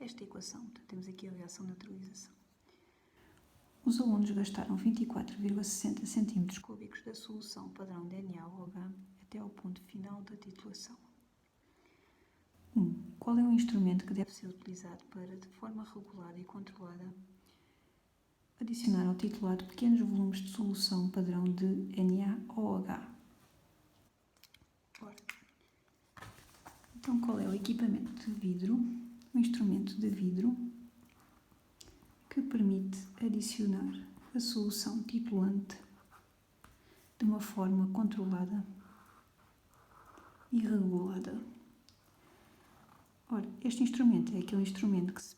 esta equação. Portanto, temos aqui a reação de neutralização. Os alunos gastaram 24,60 cm3 da solução padrão de NaOH até ao ponto final da titulação. 1. Qual é o instrumento que deve ser utilizado para, de forma regulada e controlada, adicionar ao titulado pequenos volumes de solução padrão de NaOH? Então, qual é o equipamento de vidro, o instrumento de vidro que permite adicionar a solução titulante de uma forma controlada e regulada? Ora, este instrumento é aquele instrumento que se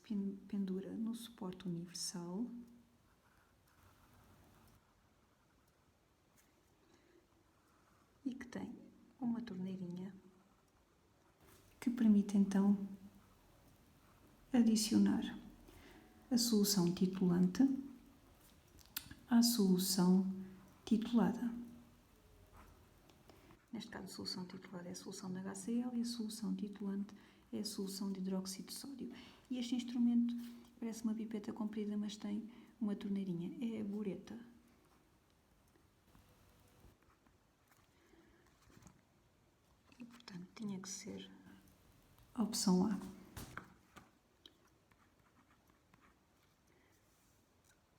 pendura no suporte universal e que tem uma torneirinha que permite então adicionar a solução titulante à solução titulada. Neste caso, a solução titulada é a solução de HCl e a solução titulante é a solução de hidróxido de sódio. E este instrumento parece uma pipeta comprida, mas tem uma torneirinha. É a bureta. E, portanto, tinha que ser a opção A.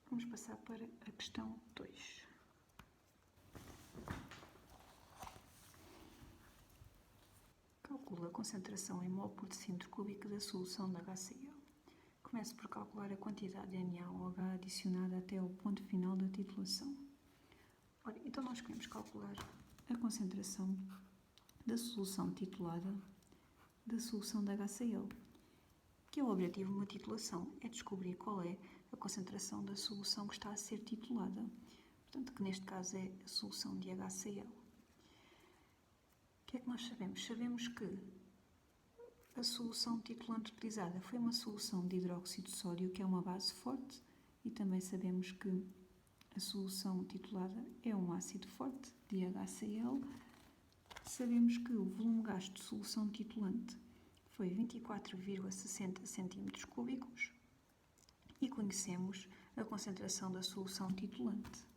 Vamos passar para a questão 2. Calcula a concentração em mol por decímetro cúbico da solução de HCl. Comece por calcular a quantidade de NaOH adicionada até ao ponto final da titulação. Ora, então nós queremos calcular a concentração da solução titulada da solução de HCl, que é o objetivo de uma titulação, é descobrir qual é a concentração da solução que está a ser titulada, portanto, que neste caso é a solução de HCl. O que é que nós sabemos? Sabemos que a solução titulante utilizada foi uma solução de hidróxido de sódio, que é uma base forte, e também sabemos que a solução titulada é um ácido forte, de HCl. Sabemos que o volume gasto de solução titulante foi 24,60 cm3 e conhecemos a concentração da solução titulante.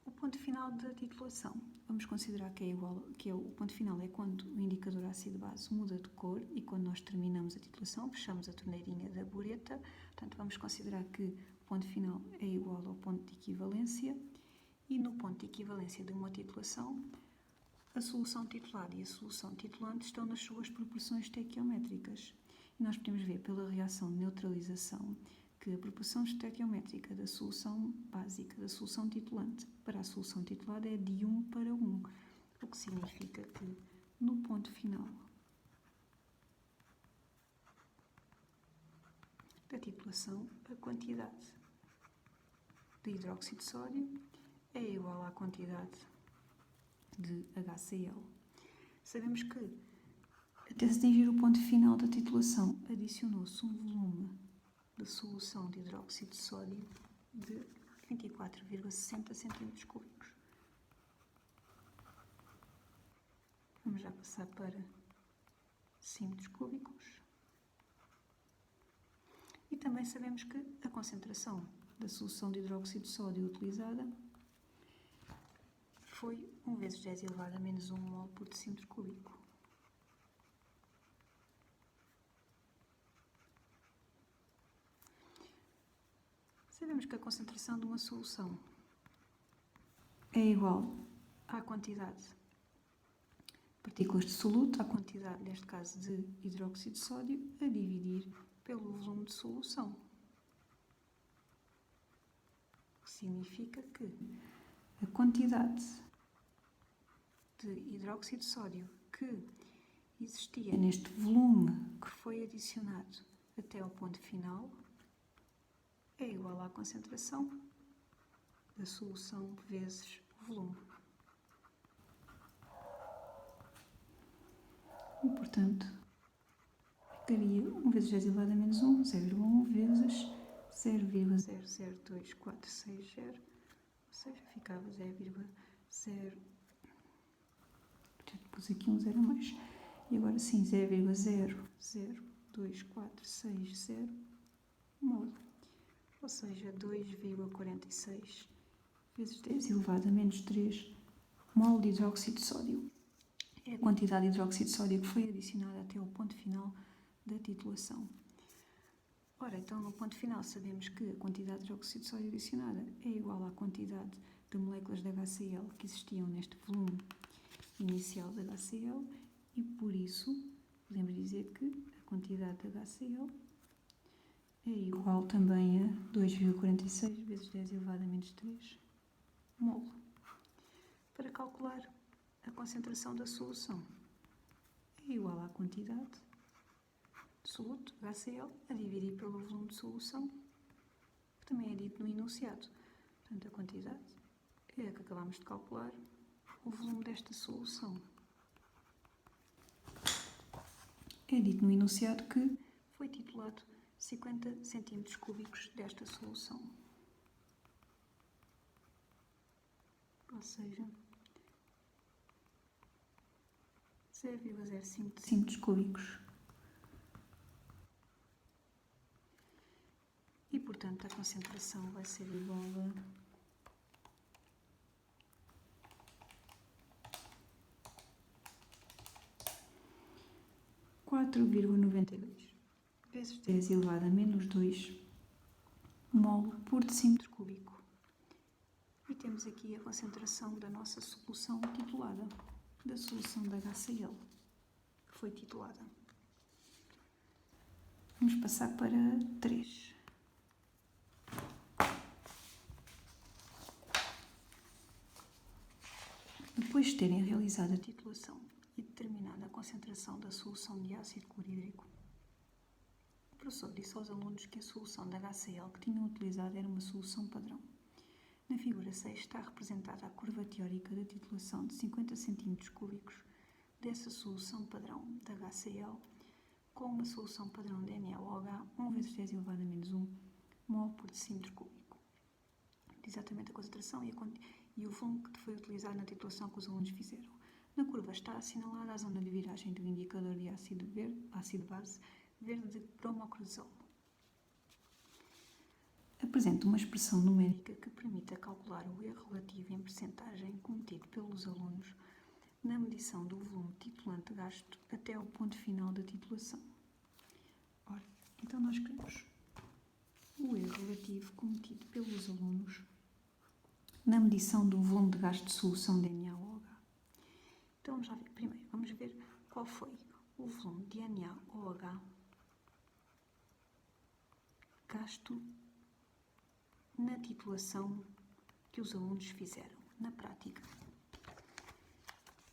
O ponto final da titulação, vamos considerar que é igual, o ponto final é quando o indicador ácido-base muda de cor e quando nós terminamos a titulação, fechamos a torneirinha da bureta, portanto vamos considerar que o ponto final é igual ao ponto de equivalência e no ponto de equivalência de uma titulação, a solução titulada e a solução titulante estão nas suas proporções estequiométricas. E nós podemos ver pela reação de neutralização que a proporção estequiométrica da solução básica da solução titulante para a solução titulada é de 1:1, o que significa que no ponto final da titulação a quantidade de hidróxido de sódio é igual à quantidade de HCl. Sabemos que até se atingir o ponto final da titulação adicionou-se um volume de solução de hidróxido de sódio de 24,60 cm3. Vamos já passar para centímetros cúbicos. E também sabemos que a concentração da solução de hidróxido de sódio utilizada foi 1 vezes 10 elevado a menos 1 mol por decímetro cúbico. Sabemos que a concentração de uma solução é igual à quantidade de partículas de soluto, à quantidade, neste caso, de hidróxido de sódio, a dividir pelo volume de solução. O que significa que a quantidade de hidróxido de sódio que existia neste volume que foi adicionado até ao ponto final é igual à concentração da solução vezes o volume. E, portanto, ficaria 1 vezes 10 elevado a menos 1, 0,1 vezes 0,00246, ou seja, ficava 0,0... Portanto, pus aqui um zero a mais. E agora sim, 0,00246 mol. Ou seja, 2,46 vezes 10 elevado a menos 3 mol de hidróxido de sódio. É a quantidade de hidróxido de sódio que foi adicionada até o ponto final da titulação. Ora, então no ponto final sabemos que a quantidade de hidróxido de sódio adicionada é igual à quantidade de moléculas de HCl que existiam neste volume inicial de HCl e por isso podemos dizer que a quantidade de HCl é igual também a 2,46 vezes 10 elevado a menos 3 mol. Para calcular a concentração da solução é igual à quantidade de soluto, HCl, a dividir pelo volume de solução, que também é dito no enunciado. Portanto, a quantidade é a que acabamos de calcular, o volume desta solução. É dito no enunciado que foi titulado 50 cm³ desta solução. Ou seja, 0,05 cm³. E, portanto, a concentração vai ser igual a 4,92 vezes 10 elevado a menos 2 mol por decímetro cúbico. E temos aqui a concentração da nossa solução titulada, da solução da HCl, que foi titulada. Vamos passar para 3. Depois de terem realizado a titulação e determinado a concentração da solução de ácido clorídrico, o professor disse aos alunos que a solução da HCl que tinham utilizado era uma solução padrão. Na figura 6 está representada a curva teórica da titulação de 50 cm³ dessa solução padrão da HCl com uma solução padrão de NaOH 1 vezes 10 elevado a menos 1 mol por decímetro cúbico. Exatamente a concentração e o volume que foi utilizado na titulação que os alunos fizeram. Na curva está assinalada a zona de viragem do indicador de ácido-base verde de bromocresol. Apresenta uma expressão numérica que permite calcular o erro relativo em percentagem cometido pelos alunos na medição do volume titulante gasto até ao ponto final da titulação. Ora, então nós queremos o erro relativo cometido pelos alunos na medição do volume de gasto de solução de NaOH. Então vamos lá ver. Primeiro, vamos ver qual foi o volume de NaOH gasto na titulação que os alunos fizeram, na prática.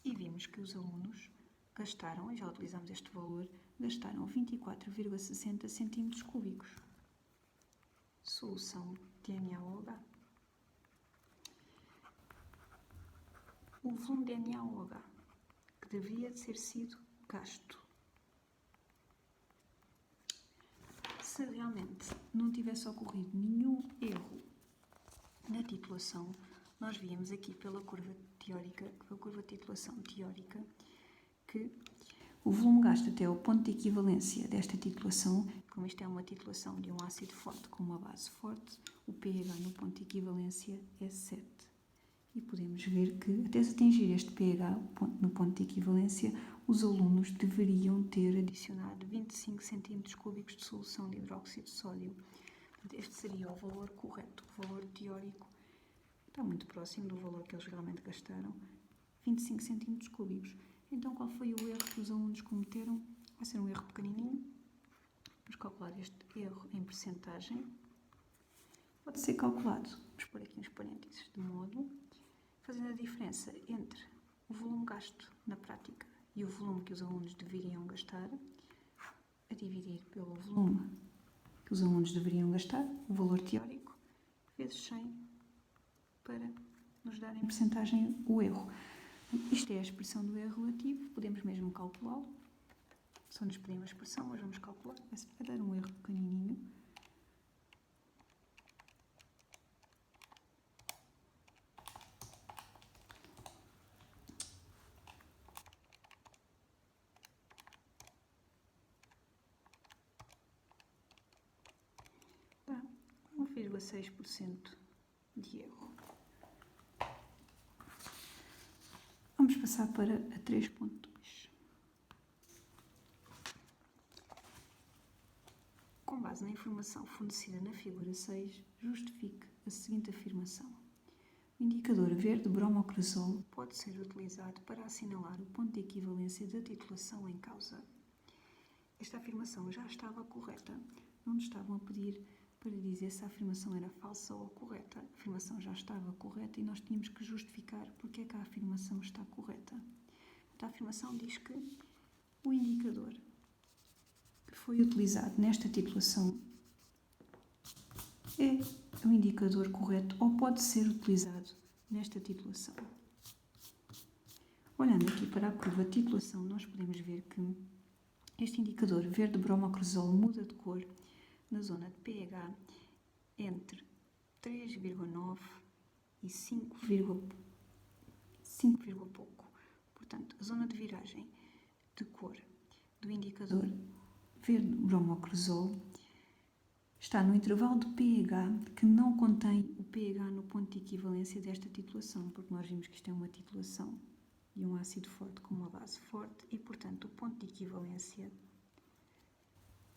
E vimos que os alunos gastaram, e já utilizamos este valor, gastaram 24,60 cm³. Solução de NaOH. O volume de NaOH que devia ter sido gasto. Se realmente não tivesse ocorrido nenhum erro na titulação, nós víamos aqui pela curva teórica, pela curva de titulação teórica, que o volume gasto até ao ponto de equivalência desta titulação, como isto é uma titulação de um ácido forte com uma base forte, o pH no ponto de equivalência é 7. E podemos ver que, até se atingir este pH no ponto de equivalência, os alunos deveriam ter adicionado 25 cm³ de solução de hidróxido de sódio. Portanto, este seria o valor correto, o valor teórico. Está muito próximo do valor que eles realmente gastaram, 25 cm³. Então, qual foi o erro que os alunos cometeram? Vai ser um erro pequenininho. Vamos calcular este erro em percentagem. Pode ser calculado, vamos pôr aqui uns parênteses, de modo, fazendo a diferença entre o volume gasto na prática e o volume que os alunos deveriam gastar, a dividir pelo volume que os alunos deveriam gastar, o valor teórico, vezes 100, para nos dar em percentagem o erro. Isto é a expressão do erro relativo, podemos mesmo calculá-lo. Só nos pediu a expressão, mas vamos calcular. Vai dar um erro pequenininho. Dá 1,6% de erro. Vamos passar para a 3.2. Com base na informação fornecida na figura 6, justifique a seguinte afirmação. O indicador verde bromocresol pode ser utilizado para assinalar o ponto de equivalência da titulação em causa. Esta afirmação já estava correta. Não nos estavam a pedir para dizer se a afirmação era falsa ou correta. A afirmação já estava correta e nós tínhamos que justificar porque é que a afirmação está correta. A afirmação diz que o indicador que foi utilizado nesta titulação é um indicador correto ou pode ser utilizado nesta titulação. Olhando aqui para a curva de titulação, nós podemos ver que este indicador verde bromocresol muda de cor na zona de pH entre 3,9 e 5, pouco. Portanto, a zona de viragem de cor do indicador verde bromocresol está no intervalo de pH que não contém o pH no ponto de equivalência desta titulação, porque nós vimos que isto é uma titulação de um ácido forte com uma base forte e, portanto, o ponto de equivalência,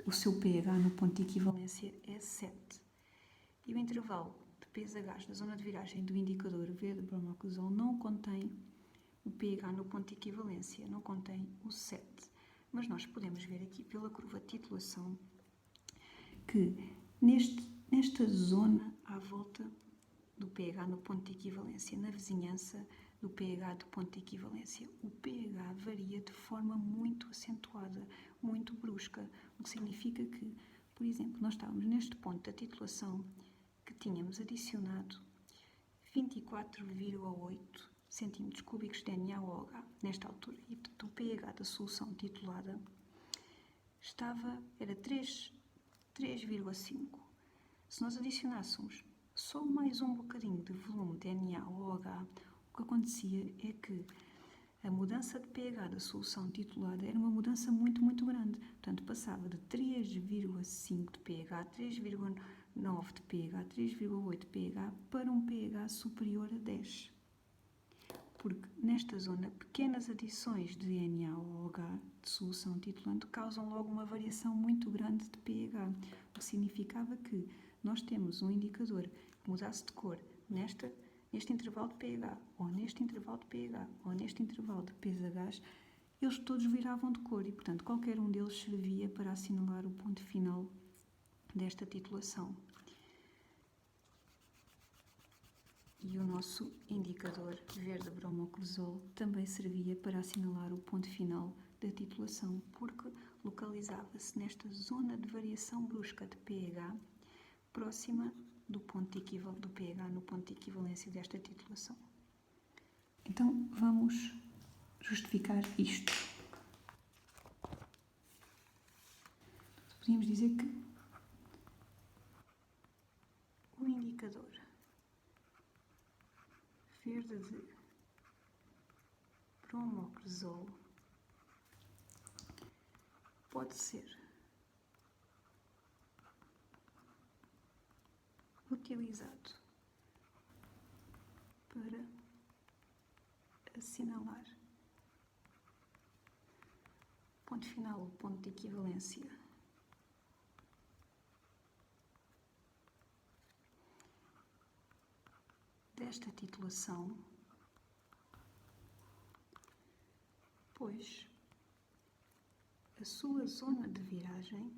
o seu pH no ponto de equivalência é 7. E o intervalo de pH da zona de viragem do indicador verde bromocresol não contém o pH no ponto de equivalência, não contém o 7. Mas nós podemos ver aqui pela curva de titulação que nesta zona à volta do pH no ponto de equivalência, na vizinhança do pH do ponto de equivalência, o pH varia de forma muito acentuada, muito brusca, o que significa que, por exemplo, nós estávamos neste ponto da titulação que tínhamos adicionado 24,8 centímetros cúbicos de NaOH nesta altura, e o pH da solução titulada era 3,5. Se nós adicionássemos só mais um bocadinho de volume de NaOH, o que acontecia é que a mudança de pH da solução titulada era uma mudança muito, muito grande. Portanto, passava de 3,5 de pH, 3,9 de pH, 3,8 de pH para um pH superior a 10. Porque nesta zona, pequenas adições de NaOH de solução titulante causam logo uma variação muito grande de pH, o que significava que nós temos um indicador que mudasse de cor neste intervalo de pH, ou neste intervalo de pH, ou neste intervalo de pH, eles todos viravam de cor e, portanto, qualquer um deles servia para assinalar o ponto final desta titulação. E o nosso indicador verde bromocresol também servia para assinalar o ponto final da titulação, porque localizava-se nesta zona de variação brusca de pH próxima do pH no ponto de equivalência desta titulação. Então, vamos justificar isto. Podíamos dizer que o indicador verde de bromocresol pode ser utilizado para assinalar ponto final, o ponto de equivalência desta titulação, pois a sua zona de viragem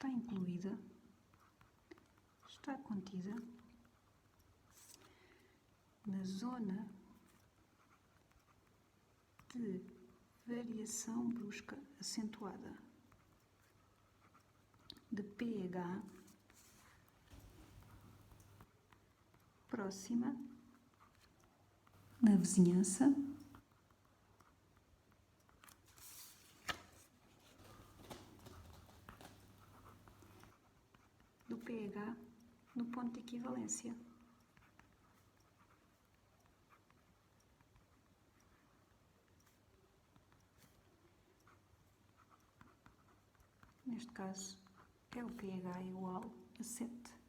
está incluída, está contida na zona de variação brusca acentuada de pH próxima na vizinhança do pH no ponto de equivalência. Neste caso, é o pH igual a 7.